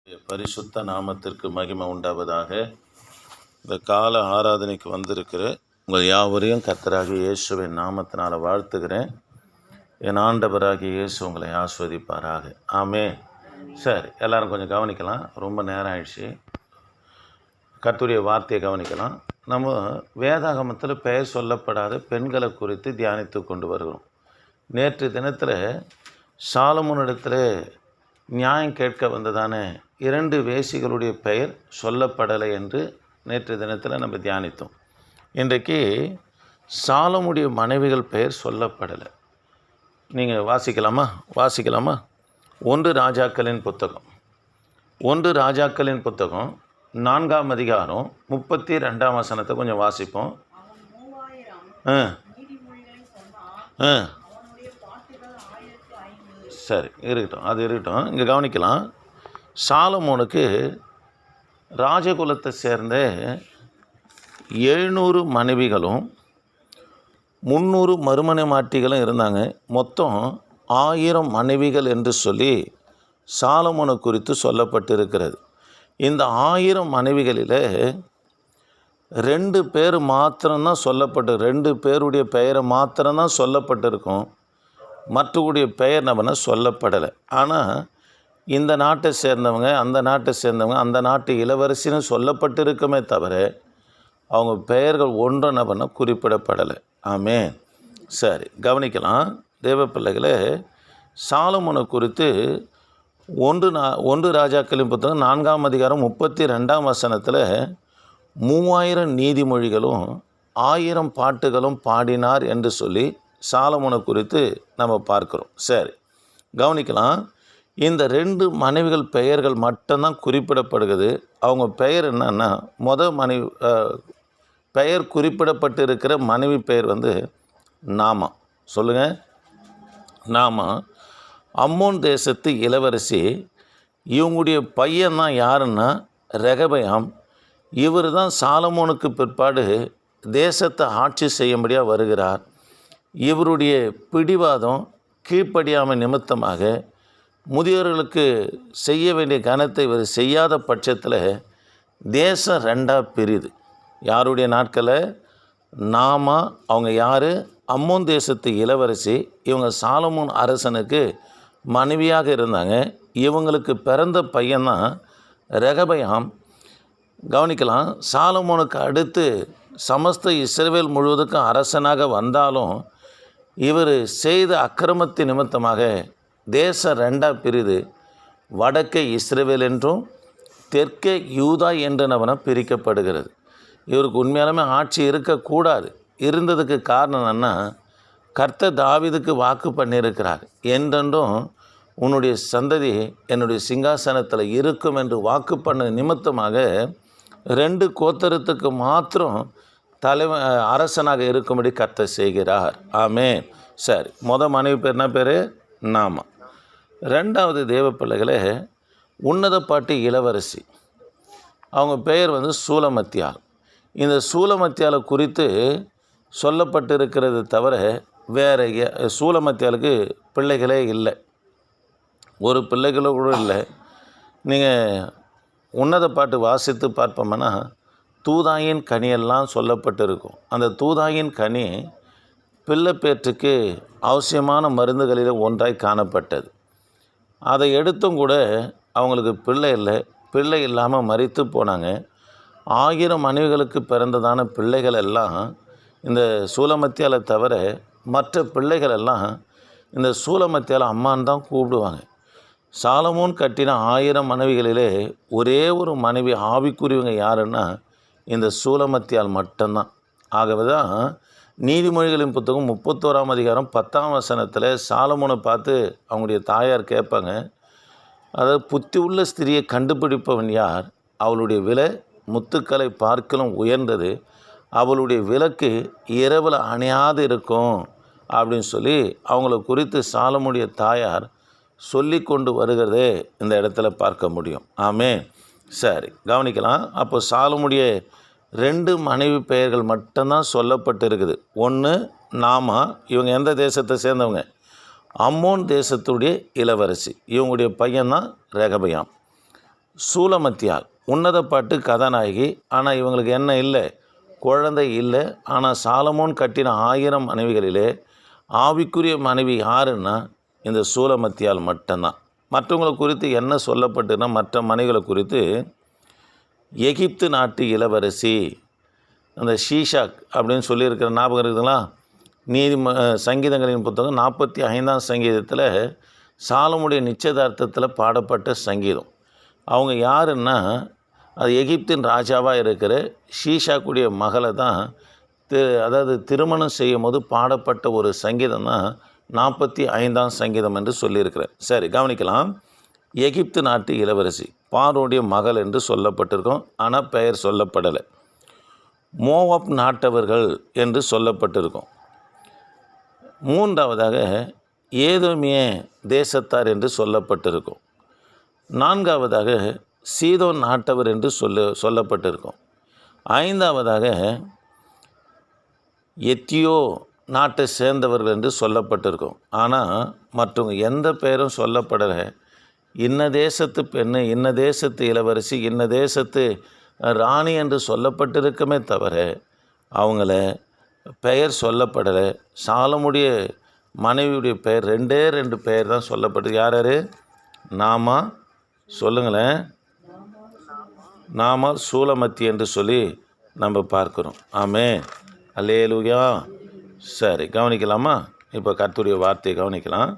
பரிசுத்த நாமத்திற்கு மகிமை உண்டாவதாக. இந்த கால ஆராதனைக்கு வந்திருக்கிற உங்கள் யாவரையும் கர்த்தராகிய இயேசுவின் நாமத்தினால் வாழ்த்துகிறேன். என் ஆண்டவராகிய இயேசு உங்களை ஆஸ்வதிப்பாராக. ஆமென். சரி, எல்லோரும் கொஞ்சம் கவனிக்கலாம். ரொம்ப நேரம் ஆயிடுச்சு. கர்த்தருடைய வார்த்தையை கவனிக்கலாம். நம்ம வேதாகமத்தில் பெயர் சொல்லப்படாத பெண்களை குறித்து தியானித்து கொண்டு வருகிறோம். நேற்று தினத்தில் சாலமோனிடத்தில் நியாயம் கேட்க வந்ததான 2 வேசிகளுடைய பெயர் சொல்லப்படலை என்று நேற்று தினத்தில் நம்ம தியானித்தோம். இன்றைக்கு சாலமுடைய மனைவிகள் பெயர் சொல்லப்படலை. நீங்கள் வாசிக்கலாமா? 1 ராஜாக்களின் புத்தகம் 4ஆம் அதிகாரம் 32ஆம் வசனத்தை கொஞ்சம் வாசிப்போம். சரி, இருக்கட்டும். இங்கே கவனிக்கலாம். சாலமோனுக்கு ராஜகுலத்தை சேர்ந்த 700 மனைவிகளும் 300 மறுமனை மாட்டிகளும் இருந்தாங்க. மொத்தம் 1000 மனைவிகள் என்று சொல்லி சாலமோனை குறித்து சொல்லப்பட்டிருக்கிறது. இந்த 1000 மனைவிகளில் 2 பேர் மாத்திரம்தான் 2 பேருடைய பெயரை மாத்திரம்தான் சொல்லப்பட்டிருக்கும். மற்றவருடைய பெயர் நம்ம சொல்லப்படலை. ஆனால் இந்த நாட்டை சேர்ந்தவங்க, அந்த நாட்டை சேர்ந்தவங்க, அந்த நாட்டு இளவரசின்னு சொல்லப்பட்டிருக்குமே தவிர அவங்க பெயர்கள் ஒன்றும் நம்ம குறிப்பிடப்படலை. ஆமென். சரி, கவனிக்கலாம். தேவ பிள்ளைகளே, சாலமோனை குறித்து 1 ராஜாக்களின் புத்தகம் 4ஆம் அதிகாரம் 32ஆம் வசனத்தில் 3000 நீதிமொழிகளும் 1000 பாட்டுகளும் பாடினார் என்று சொல்லி சாலமோனை குறித்து நம்ம பார்க்குறோம். சரி, கவனிக்கலாம். இந்த 2 மனைவிகள் பெயர்கள் மட்டும்தான் குறிப்பிடப்படுகிறது. அவங்க பெயர் என்னன்னா, மனைவி பெயர் குறிப்பிடப்பட்டிருக்கிற மனைவி பெயர் நாமா. சொல்லுங்கள், நாமா. அம்மோன் தேசத்து இளவரசி. இவங்களுடைய பையன்தான் யாருன்னா ரெகபயாம். இவர் தான் சாலமோனுக்கு பிற்பாடு தேசத்தை ஆட்சி செய்யும்படியாக வருகிறார். இவருடைய பிடிவாதம் கீழ்ப்படியாமை நிமித்தமாக முதியோர்களுக்கு செய்ய வேண்டிய கனத்தை இவர் செய்யாத பட்சத்தில் தேசம் 2ஆக பிரியுது. யாருடைய நாட்களில்? நாமா. அவங்க யார்? அம்மோன் தேசத்து இளவரசி. இவங்க சாலமோன் அரசனுக்கு மனைவியாக இருந்தாங்க. இவங்களுக்கு பிறந்த பையன்தான் ரெகபயாம். கவனிக்கலாம். சாலமோனுக்கு அடுத்து சமஸ்த இஸ்ரவேல் முழுவதுக்கும் அரசனாக வந்தாலும் இவர் செய்த அக்கிரமத்தின் நிமித்தமாக தேசம் 2ஆக பிரிது. வடக்கே இஸ்ரவேல் என்றும் தெற்கே யூதா என்று பிரிக்கப்படுகிறது. இவருக்கு உண்மையாலுமே ஆட்சி இருக்கக்கூடாது. இருந்ததுக்கு காரணம் என்னன்னா, கர்த்தர் தாவீதுக்கு வாக்கு பண்ணியிருக்கிறார். என்றென்றும் உன்னுடைய சந்ததி என்னுடைய சிங்காசனத்தில் இருக்கும் என்று வாக்கு பண்ண நிமித்தமாக 2 கோத்திரத்துக்கு மாத்திரம் அரசனாக இருக்கும்படி கர்த்தர் செய்கிறார். ஆமென். சரி, மனைவி பேர் என்ன பேர்? நாமா. 2வது தேவ பிள்ளைகளே, உன்னத பாட்டி இளவரசி. அவங்க பெயர் சூலமத்தியால். இந்த சூலமத்தியாலை குறித்து சொல்லப்பட்டிருக்கிறது தவிர வேறு சூலமத்தியாலுக்கு பிள்ளைகளே இல்லை. ஒரு பிள்ளைகளோ கூட இல்லை. நீங்கள் உன்னத பாட்டு வாசித்து பார்ப்போம்னா தூதாயின் கனியெல்லாம் சொல்லப்பட்டிருக்கும். அந்த தூதாயின் கனி பிள்ளை பேற்றுக்கு அவசியமான மருந்துகளில் ஒன்றாய் காணப்பட்டது. அதை எடுத்தும் கூட அவங்களுக்கு பிள்ளை இல்லை. பிள்ளை இல்லாமல் மரித்து போனாங்க. 1000 மனைவிகளுக்கு பிறந்ததான பிள்ளைகள் எல்லாம் இந்த சூலமத்தியாலை தவிர மற்ற பிள்ளைகள் எல்லாம் இந்த சூலமத்தியாலை அம்மான்னு தான் கூப்பிடுவாங்க. சாலமோன் கட்டின 1000 மனைவிகளிலே ஒரே ஒரு மனைவி ஆவிக்குரியவங்க யாருன்னா இந்த சூலமத்தியால் மட்டும்தான். ஆகவே தான் நீதிமொழிகளின் புத்தகம் 31ஆம் அதிகாரம் 10ஆம் வசனத்தில் சாலமோனை பார்த்து அவங்களுடைய தாயார் கேட்பாங்க, அதாவது புத்தி உள்ள ஸ்திரியை கண்டுபிடிப்பவன் யார்? அவளுடைய விலை முத்துக்களை பார்க்கலும் உயர்ந்தது. அவளுடைய விளக்கு இரவில் அணையாது இருக்கும் அப்படின்னு சொல்லி அவங்கள குறித்து சாலமுடைய தாயார் சொல்லி கொண்டு வருகிறதே இந்த இடத்துல பார்க்க முடியும். ஆமென். சரி, கவனிக்கலாம். அப்போ சாலமுடைய 2 மனைவி பெயர்கள் மட்டும்தான் சொல்லப்பட்டு இருக்குது. 1 நாமா. இவங்க எந்த தேசத்தை சேர்ந்தவங்க? அம்மோன் தேசத்துடைய இளவரசி. இவங்களுடைய பையன்தான் ரெகபயாம். சூலமத்தியால் உன்னத பாட்டு கதாநாயகி. ஆனால் இவங்களுக்கு என்ன இல்லை, குழந்தை இல்லை. ஆனால் சாலமோன் கட்டின 1000 மனைவிகளிலே ஆவிக்குரிய மனைவி யாருன்னா இந்த சூலமத்தியால் மட்டும்தான். மற்றவங்களை குறித்து என்ன சொல்லப்பட்டுன்னா, மற்ற மனைவிகளை குறித்து எகிப்து நாட்டு இளவரசி அந்த ஷீஷாக் அப்படின்னு சொல்லியிருக்கிற ஞாபகம் இருக்குதுங்களா? சங்கீதங்களின் புத்தகம் 45ஆம் சங்கீதத்தில் சாலமுடைய நிச்சயதார்த்தத்தில் பாடப்பட்ட சங்கீதம். அவங்க யாருன்னா, அது எகிப்தின் ராஜாவாக இருக்கிற ஷீஷாக்குடைய மகளை தான் அதாவது திருமணம் செய்யும் போது பாடப்பட்ட ஒரு சங்கீதம் தான் 45ஆம் சங்கீதம் என்று சொல்லியிருக்கிறேன். சரி, கவனிக்கலாம். எகிப்து நாட்டு இளவரசி பார்வோனுடைய மகள் என்று சொல்லப்பட்டிருக்கோம். ஆனால் பெயர் சொல்லப்படலை. மோவாப் நாட்டவர்கள் என்று சொல்லப்பட்டிருக்கும். மூன்றாவதாக ஏதோமிய தேசத்தார் என்று சொல்லப்பட்டிருக்கும். நான்காவதாக சீதோன் நாட்டவர் என்று சொல்லப்பட்டிருக்கும். ஐந்தாவதாக எத்தியோ நாட்டை சேர்ந்தவர்கள் என்று சொல்லப்பட்டிருக்கும். ஆனால் மற்றவங்க எந்த பெயரும் சொல்லப்படலை. இன்ன தேசத்து பெண்ணு, இன்ன தேசத்து இளவரசி, இன்ன தேசத்து ராணி என்று சொல்லப்பட்டிருக்குமே தவிர அவங்கள பெயர் சொல்லப்படலை. சாலமுடைய மனைவியுடைய பெயர் 2 பெயர் தான் சொல்லப்பட்டது. யார் யார்? நாமா, சொல்லுங்களேன். நாமா, சூலமத்தி என்று சொல்லி நம்ம பார்க்குறோம். ஆமே, அல்லேலூயா. சரி, கவனிக்கலாமா? இப்போ கர்த்தருடைய வார்த்தையை கவனிக்கலாம்.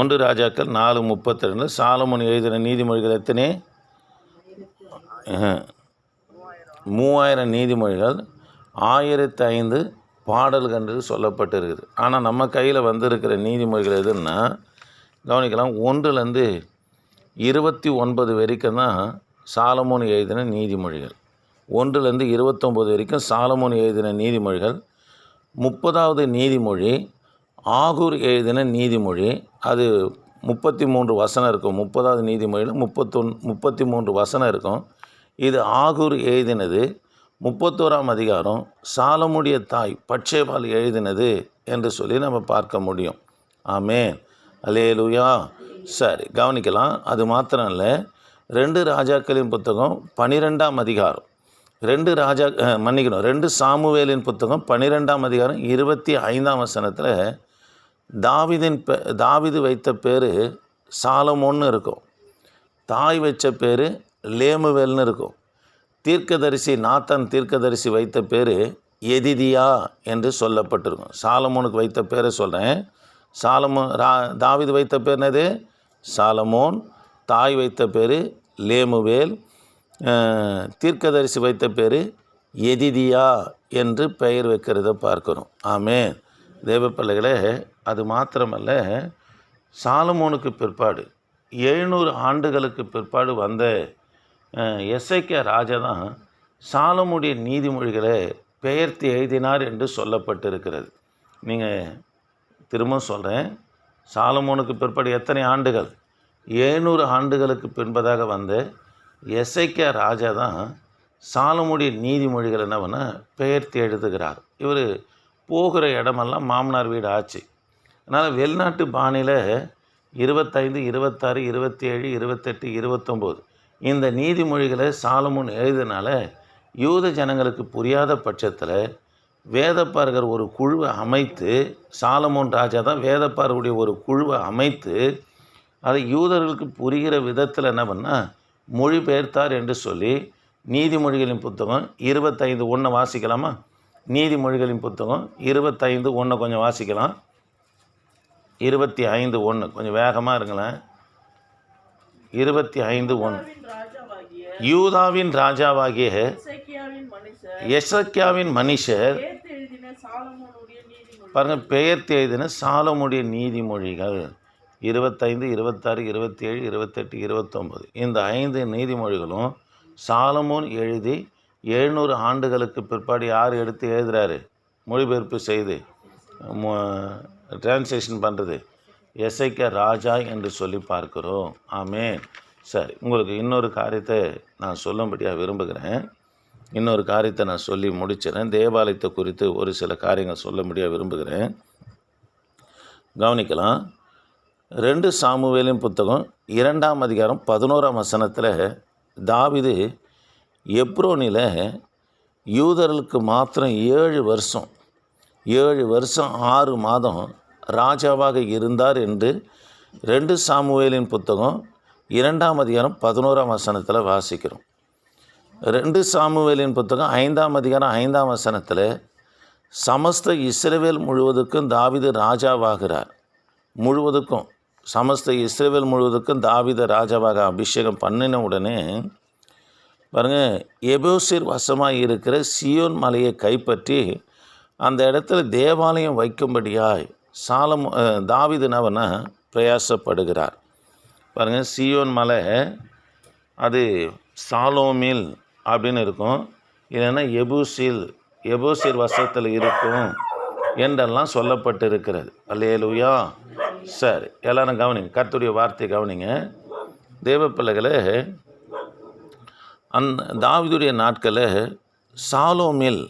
1 ராஜாக்கள் 4:32 சாலமோன் எழுதின நீதிமொழிகள் எத்தனை? 3000 நீதிமொழிகள், 1005 பாடல்கள் என்று சொல்லப்பட்டிருக்குது. ஆனால் நம்ம கையில் வந்திருக்கிற நீதிமொழிகள் எதுன்னா, கவனிக்கலாம், 1லேருந்து 29 வரைக்கும் தான் சாலமோன் எழுதின நீதிமொழிகள். 1லேருந்து 29 வரைக்கும் சாலமோன் எழுதின நீதிமொழிகள். 30வது நீதிமொழி ஆகூர் எழுதின நீதிமொழி. அது 33 வசனம் இருக்கும். 30வது நீதிமொழியில் 33 வசனம் இருக்கும். இது ஆகூர் எழுதினது. 31ஆம் அதிகாரம் சாலமுடைய தாய் பட்சேபால் எழுதினது என்று சொல்லி நம்ம பார்க்க முடியும். ஆமென், அல்லேலூயா. சரி, கவனிக்கலாம். அது மாத்திரம் இல்லை, 2 ராஜாக்களின் புத்தகம் 12ஆம் அதிகாரம் 2 சாமுவேலின் புத்தகம் 12ஆம் அதிகாரம் 25ஆம் வசனத்தில் தாவீது வைத்த பேர் சாலமோன்னு இருக்கும். தாய் வச்ச பேர் லேமுவேல்னு இருக்கும். தீர்க்கதரிசி நாத்தான் தீர்க்கதரிசி வைத்த பேர் எதிதியா என்று சொல்லப்பட்டிருக்கும். சாலமோனுக்கு வைத்த பேரை சொல்கிறேன். தாவீது வைத்த பேர் என்னது? சாலமோன். தாய் வைத்த பேர் லேமுவேல். தீர்க்கதரிசி வைத்த பேர் எதிதியா என்று பெயர் வைக்கிறத பார்க்கிறோம். ஆமென், தேவ பிள்ளைகளே. அது மாத்திரமல்ல, சாலமோனுக்கு பிற்பாடு 700 ஆண்டுகளுக்கு பிற்பாடு வந்த எசேக்கியா ராஜா தான் சாலமுடைய நீதிமொழிகளை பெயர்த்து எழுதினார் என்று சொல்லப்பட்டிருக்கிறது. நீங்கள் திரும்ப சொல்கிறேன், சாலமோனுக்கு பிற்பாடு எத்தனை ஆண்டுகள்? 700 ஆண்டுகளுக்கு பின்பதாக வந்த எசேக்கியா ராஜா தான் சாலமுடைய நீதிமொழிகள் என்ன பண்ண பெயர்த்து எழுதுகிறார். இவர் போகிற இடமெல்லாம் மாமனார் வீடு ஆச்சு. அதனால் வெளிநாட்டு பாணியில் 25, 26, 27, 28, 29 இந்த நீதிமொழிகளை சாலமோன் எழுதினால யூத ஜனங்களுக்கு புரியாத பட்சத்தில் வேதப்பாரகர் ஒரு குழுவை அமைத்து, சாலமோன் ராஜா தான் வேதப்பாரருடைய ஒரு குழுவை அமைத்து அதை யூதர்களுக்கு புரிகிற விதத்தில் என்ன பண்ணால் மொழிபெயர்த்தார் என்று சொல்லி நீதிமொழிகளின் புத்தகம் 25:1 வாசிக்கலாமா? நீதிமொழிகளின் புத்தகம் 25:1 கொஞ்சம் வாசிக்கலாம். 25:1 கொஞ்சம் வேகமாக இருங்களேன். 25:1 யூதாவின் ராஜாவாகிய எசேக்கியாவின் மனுஷர் பாருங்கள், பெயர்த்து எழுதின சாலமுடைய நீதிமொழிகள் 25, 26, 27, 28, 29 இந்த 5 நீதிமொழிகளும் சாலமோன் எழுதி 700 ஆண்டுகளுக்கு பிற்பாடு யார் எடுத்து எழுதுகிறாரு? மொழிபெயர்ப்பு செய்து டிரான்ஸ்லேஷன் பண்ணுறது எசேக்கியா ராஜா என்று சொல்லி பார்க்கிறோம். ஆமென். சரி, உங்களுக்கு இன்னொரு காரியத்தை நான் சொல்லும்படியாக விரும்புகிறேன். இன்னொரு காரியத்தை நான் சொல்லி முடிச்சிடறேன். தேவாலயத்தை குறித்து ஒரு சில காரியங்கள் சொல்லும்படியாக விரும்புகிறேன். கவனிக்கலாம். 2 சாமுவேலின் புத்தகம் 2ஆம் அதிகாரம் 11ஆம் வசனத்தில் தாவீது எப்ரோனில் யூதர்களுக்கு மாத்திரம் 7 வருஷம் 6 மாதம் ராஜாவாக இருந்தார் என்று 2 சாமுவேலின் புத்தகம் 2ஆம் அதிகாரம் 11ஆம் வசனத்தில் வாசிக்கிறோம். 2 சாமுவேலின் புத்தகம் 5ஆம் அதிகாரம் 5ஆம் வசனத்தில் சமஸ்த இஸ்ரவேல் முழுவதுக்கும் தாவீது ராஜாவாகிறார். சமஸ்த இஸ்ரவேல் முழுவதுக்கும் தாவீதை ராஜாவாக அபிஷேகம் பண்ணின உடனே பாருங்கள், எபோசிர் வசமாக இருக்கிற சியோன் மலையை கைப்பற்றி அந்த இடத்துல தேவாலயம் வைக்கும்படியாய் தாவீது பிரயாசப்படுகிறார். பாருங்கள், சியோன் மலை அது சாலோமில் அப்படின்னு இருக்கும், இல்லைன்னா எபோசிர் வசத்தில் இருக்கும் என்றெல்லாம் சொல்லப்பட்டு இருக்கிறது. அல்லேலூயா. சரி, எல்லாரும் கவனிங்க, கர்த்தருடைய வார்த்தை கவனிங்க. தேவ பிள்ளைகளே, தாவீதுடைய நாட்களில் சாலோமில்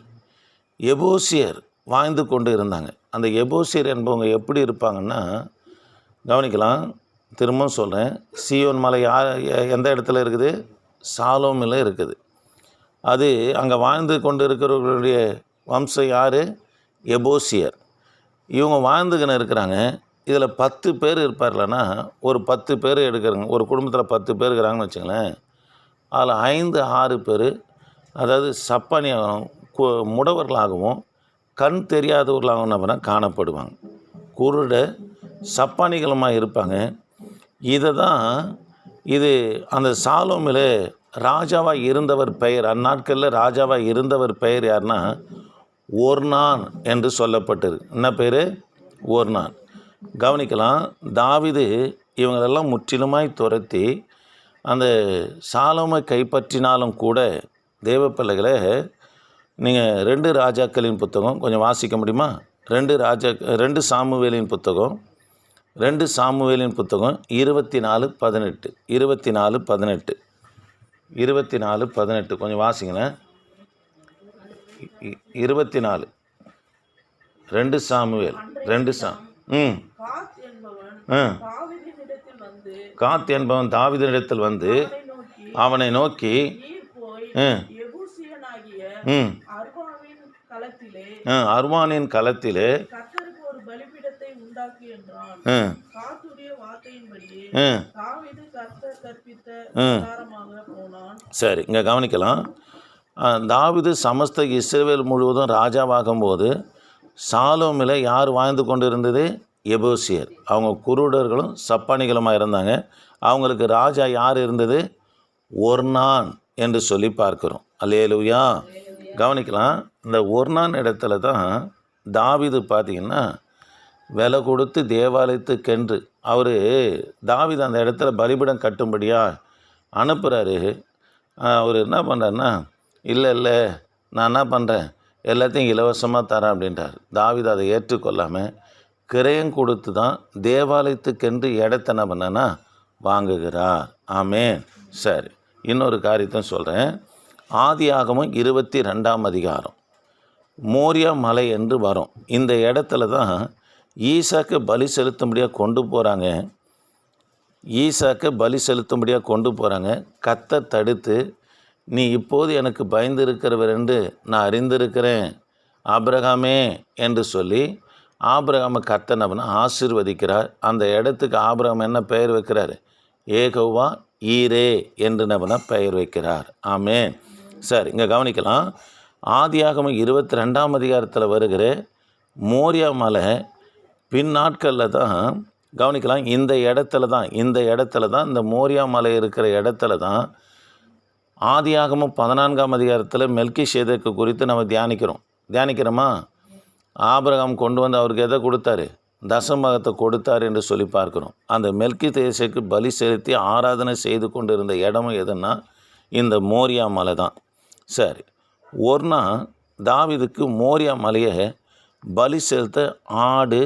எபோசியர் வாழ்ந்து கொண்டு இருந்தாங்க. அந்த எபோசியர் என்பவங்க எப்படி இருப்பாங்கன்னா, கவனிக்கலாம், திரும்பவும் சொல்கிறேன், சியோன் மலை எந்த இடத்துல இருக்குது? சாலோமில் இருக்குது. அது அங்கே வாழ்ந்து கொண்டு இருக்கிறவர்களுடைய வம்சம் யார்? எபோசியர். இவங்க வாழ்ந்துக்கின்னு இருக்கிறாங்க. இதில் 10 பேர் இருப்பார்லன்னா, ஒரு 10 பேர் எடுக்கிறாங்க. ஒரு குடும்பத்தில் 10 பேர் இருக்கிறாங்கன்னு வச்சுங்களேன். அதில் 5-6 பேர் அதாவது சப்பானியாகவும் முடவர்களாகவும் கண் தெரியாதவர்களாகவும் நம்ம காணப்படுவாங்க. குருட சப்பானிகளுமாக இருப்பாங்க. இது அந்த சாலோமில் ராஜாவாக இருந்தவர் பெயர், அந்நாட்களில் ராஜாவாக இருந்தவர் பெயர் யாருன்னா ஒர்னான் என்று சொல்லப்பட்டது. என்ன பேர்? ஒர்னான். கவனிக்கலாம், தாவீது இவங்களெல்லாம் முற்றிலுமாய் துரத்தி அந்த சாலோமை கைப்பற்றினாலும் கூட தேவ பிள்ளைகளை நீங்கள் 2 ராஜாக்களின் புத்தகம் கொஞ்சம் வாசிக்க முடியுமா? 2 சாமுவேலின் புத்தகம் 24:18 கொஞ்சம் வாசிங்களேன். 24 2 சாமுவேல் 2 காத் என்பவன் தாவீதினிடத்தில் வந்து அவனை நோக்கி அர்வானின் களத்திலே சரி, இங்கே கவனிக்கலாம். தாவீது சமஸ்த இஸ்ரவேல் முழுவதும் ராஜாவாகும் போது சாலோமில் யார் வாழ்ந்து கொண்டு இருந்தது? எபோசியர். அவங்க குருடர்களும் சப்பானிகளுமாக இருந்தாங்க. அவங்களுக்கு ராஜா யார் இருந்தது? ஒர்னான் என்று சொல்லி பார்க்கிறோம். அல்லேலூயா. கவனிக்கலாம், இந்த ஒர்னான் இடத்துல தான் தாவீது பார்த்திங்கன்னா விலை கொடுத்து தேவாலயத்துக்கென்று தாவீது அந்த இடத்துல பலிபீடம் கட்டும்படியாக அனுப்புகிறாரு. அவர் என்ன பண்ணுறாருன்னா, இல்லை நான் என்ன பண்ணுறேன், எல்லாத்தையும் இலவசமாக தரேன் அப்படின்றார். தாவீது அதை ஏற்றுக்கொள்ளாமல் கிரயம் கொடுத்து தான் தேவாலயத்துக்கென்று இடத்த என்ன பண்ணனா வாங்குகிறார். ஆமென். சரி, இன்னொரு காரியத்தை சொல்கிறேன். ஆதியாகமம் 22ஆம் அதிகாரம் மோரியா மலை என்று வரும். இந்த இடத்துல தான் ஈசாக்கு பலி செலுத்தும்படியாக கொண்டு போகிறாங்க. கர்த்தர் தடுத்து, நீ இப்போது எனக்கு பயந்திருக்கிறவர் என்று நான் அறிந்திருக்கிறேன் ஆபிரகாமே என்று சொல்லி ஆபிரகாமை கர்த்தர் ஆசீர்வதிக்கிறார். அந்த இடத்துக்கு ஆபிரகாம் என்ன பெயர் வைக்கிறார்? ஏகோவா ஈரே என்று பெயர் வைக்கிறார். ஆமென். சரி, இங்கே கவனிக்கலாம். ஆதியாகமம் 22ஆம் அதிகாரத்தில் வருகிற மோரியா மலை பின் நாட்களில் தான் கவனிக்கலாம். இந்த இடத்துல தான் இந்த மோரியா மலை இருக்கிற இடத்துல தான் ஆதியாகமம் 14ஆம் அதிகாரத்தில் மெல்கிசேதேக்கு குறித்து நம்ம தியானிக்கிறோமா? ஆபிரகாம் கொண்டு வந்து அவருக்கு எதை கொடுத்தாரு? தசமகத்தை கொடுத்தார் என்று சொல்லி பார்க்கிறோம். அந்த மெல்கிசேதேக்கு பலி செலுத்தி ஆராதனை செய்து கொண்டு இருந்த இடமும் எதுன்னா இந்த மோரியா மலை தான். சரி, ஒர்னான் தாவீதுக்கு மோரியா மலையை பலி செலுத்த ஆடு,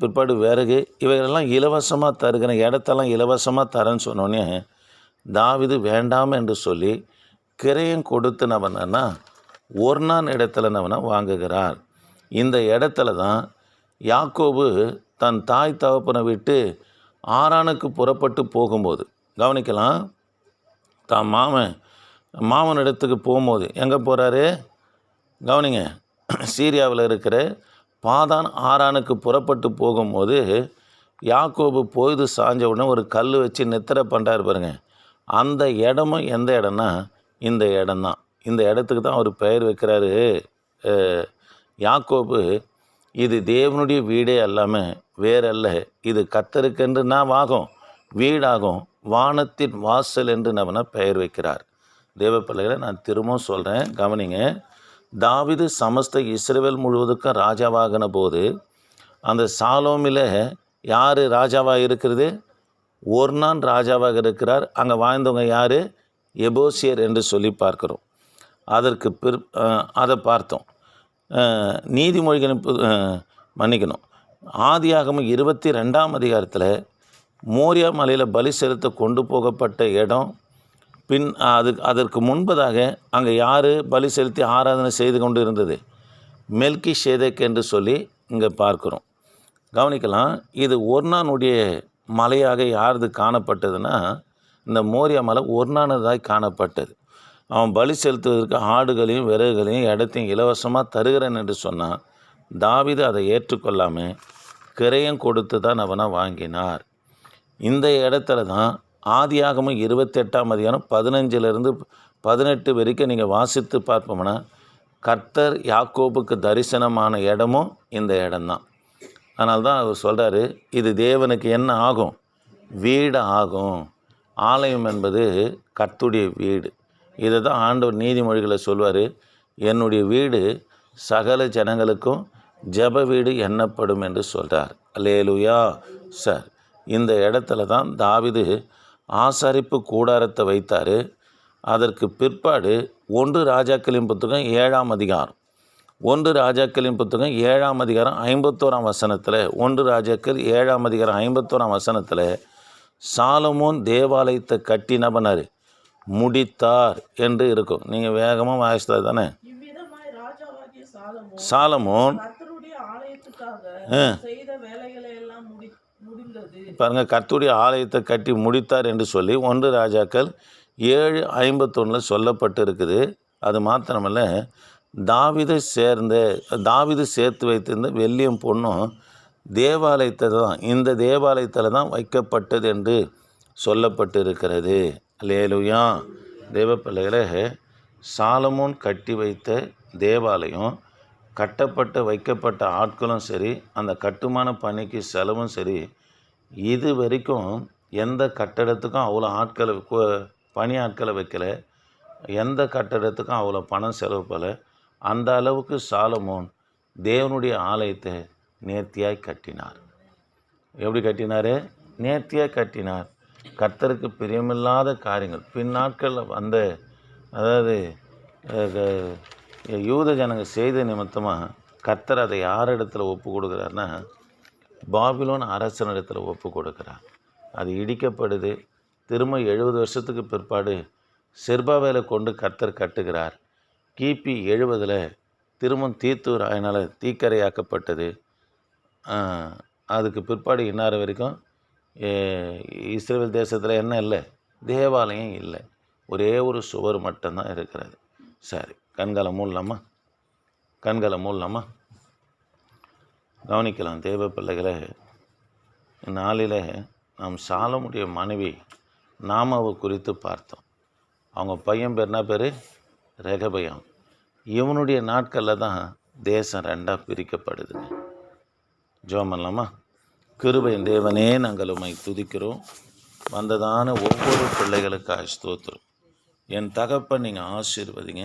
பிற்பாடு விறகு இவைகளெல்லாம் இலவசமாக தருகிற இடத்தெல்லாம் இலவசமாக தரேன்னு சொன்னோடனே தாவீது வேண்டாம் என்று சொல்லி கிரயம் கொடுத்து நவனா ஒர்னான் இடத்துல நவனா வாங்குகிறார். இந்த இடத்துல தான் யாக்கோபு தன் தாய் தகப்பனை விட்டு ஆரானுக்கு புறப்பட்டு போகும்போது, கவனிக்கலாம், தான் மாமன் இடத்துக்கு போகும்போது எங்கே போகிறாரு? கவனிங்க, சீரியாவில் இருக்கிற பாதான் ஆரானுக்கு புறப்பட்டு போகும்போது யாக்கோபு பொழுது சாஞ்ச உடனே ஒரு கல் வச்சு நித்திரை பண்ணுறாரு பாருங்க. அந்த இடமும் எந்த இடம்னா இந்த இடம்தான். இந்த இடத்துக்கு தான் அவர் பெயர் வைக்கிறாரு யாக்கோபு. இது தேவனுடைய வீடே அல்லாமல் வேறல்ல, இது கர்த்தருக்கென்று ஆகும், வீடாகும், வானத்தின் வாசல் என்று நம்ம பெயர் வைக்கிறார். தேவ பிள்ளைகளை நான் திரும்பவும் சொல்கிறேன், கவனிங்க. தாவீது சமஸ்த இஸ்ரவேல் முழுவதுக்கும் ராஜாவாகின போது அந்த சாலோமில் யார் ராஜாவாக இருக்கிறது? ஒர்னான் ராஜாவாக இருக்கிறார். அங்கே வாழ்ந்தவங்க யார்? எபோசியர் என்று சொல்லி பார்க்குறோம். அதற்கு அதை பார்த்தோம். நீதிமொழிகள் மன்னிக்கணும், ஆதியாகமம் 22ஆம் அதிகாரத்தில் மோரியா மலையில் பலி செலுத்த கொண்டு போகப்பட்ட இடம். அதற்கு முன்பதாக அங்கே யார் பலி செலுத்தி ஆராதனை செய்து கொண்டு இருந்தது? மெல்கிசேதேக் என்று சொல்லி இங்கே பார்க்குறோம். கவனிக்கலாம், இது ஒர்னானுடைய மலையாக யாரது காணப்பட்டதுன்னா இந்த மோரியா மலை ஒர்னானதாய் காணப்பட்டது. அவன் பலி செலுத்துவதற்கு ஆடுகளையும் விறகுகளையும் இடத்தையும் இலவசமாக தருகிறேன் என்று சொன்னான். தாவீது அதை ஏற்றுக்கொள்ளாமல் கிரயம் கொடுத்து தான் அவனை வாங்கினார். இந்த இடத்துல தான் ஆதியாகமம் 28ஆம் அதிகாரம் 15-18 வரைக்கும் நீங்கள் வாசித்து பார்ப்போம்னா கர்த்தர் யாக்கோபுக்கு தரிசனமான இடமும் இந்த இடம்தான். அதனால தான் அவர் சொல்கிறாரு, இது தேவனுக்கு என்ன ஆகும்? வீடு ஆகும். ஆலயம் என்பது கர்த்தருடைய வீடு. இதை தான் ஆண்டவர் நீதிமொழிகளை சொல்வார், என்னுடைய வீடு சகல ஜனங்களுக்கும் ஜெப வீடு எண்ணப்படும் என்று சொல்கிறார். அல்லேலூயா. சார், இந்த இடத்துல தான் தாவீது ஆசாரிப்பு கூடாரத்தை வைத்தார். அதற்கு பிற்பாடு 1 ராஜாக்களின் புத்தகம் 7ஆம் அதிகாரம் 1 ராஜாக்களின் புத்தகம் 7ஆம் அதிகாரம் 51ஆம் வசனத்தில் 1 ராஜாக்கள் 7ஆம் அதிகாரம் 51ஆம் வசனத்தில் சாலமோன் தேவாலயத்தை கட்டினவனர் முடித்தார் என்று இருக்கும். நீங்கள் வேகமாக வாசித்தா தானே? சாலமோன் பாருங்கள், கர்த்தருடைய ஆலயத்தை கட்டி முடித்தார் என்று சொல்லி 1 ராஜாக்கள் 7:51 சொல்லப்பட்டு இருக்குது. அது மாத்திரமல்ல, தாவீது சேர்த்து வைத்திருந்த வெள்ளியும் பொண்ணும் தேவாலயத்தை தான், இந்த தேவாலயத்தில் தான் வைக்கப்பட்டது என்று சொல்லப்பட்டு இருக்கிறது. அல்லேலூயா. தேவ பிள்ளைகளே, சாலமோன் கட்டி வைத்த தேவாலயம் வைக்கப்பட்ட ஆட்களும் சரி, அந்த கட்டுமான பணிக்கு செலவும் சரி, இது வரைக்கும் எந்த கட்டடத்துக்கும் அவ்வளோ பணி ஆட்களை வைக்கல, எந்த கட்டடத்துக்கும் அவ்வளோ பணம் செலவு பண்ணல. அந்த அளவுக்கு சாலமோன் தேவனுடைய ஆலயத்தை நேர்த்தியாய் கட்டினார். எப்படி கட்டினார்? நேர்த்தியாய் கட்டினார். கர்த்தருக்கு பிரியமில்லாத காரியங்கள் பின்னாட்களில் வந்த, அதாவது யூத ஜனங்க செய்த நிமித்தமாக கர்த்தர் அதை யார் இடத்துல ஒப்பு கொடுக்குறாருன்னா பாபிலோன் அரசனிடத்தில் ஒப்பு கொடுக்குறார். அது இடிக்கப்படுது. திரும்ப 70 வருஷத்துக்கு பிற்பாடு செர்பாவேலை கொண்டு கர்த்தர் கட்டுகிறார். கிபி 70 திரும்ப தீத்தூர் அதனால் தீக்கரையாக்கப்பட்டது. அதுக்கு பிற்பாடு இன்னார வரைக்கும் இஸ்ரேல் தேசத்தில் என்ன இல்லை? தேவாலயம் இல்லை. ஒரே ஒரு சுவர் மட்டும்தான் இருக்கிறது. சரி, கண்களை மூடலாமா? கவனிக்கலாம் தேவ பிள்ளைகளை. நாளில் நாம் சாலமுடைய மனைவி நாமாவை குறித்து பார்த்தோம். அவங்க பையன் பேர் என்ன பேர்? ரெகபயாம். இவனுடைய நாட்களில் தான் தேசம் 2ஆக பிரிக்கப்படுது. ஜெபம் பண்ணலாமா? கிருபையின் தேவனே, நாங்கள் உம்மை துதிக்கிறோம். வந்ததான ஒவ்வொரு பிள்ளைகளுக்காக ஸ்தோத்திரம். என் தகப்பன் நீங்கள் ஆசீர்வதிங்க.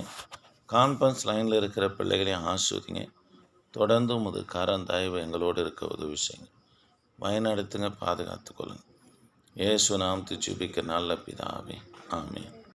கான்ஃபரன்ஸ் லைனில் இருக்கிற பிள்ளைகளையும் ஆசீர்வதிங்க. தொடர்ந்து உமது கரம் தயவு எங்களோடு இருக்க உதவி செய்யுங்க. வழிநடத்துங்க, பாதுகாத்துக்கொள்ளுங்க. இயேசு நாமத்தில் ஜெபிக்க நல்ல பிதாவே, ஆமென்.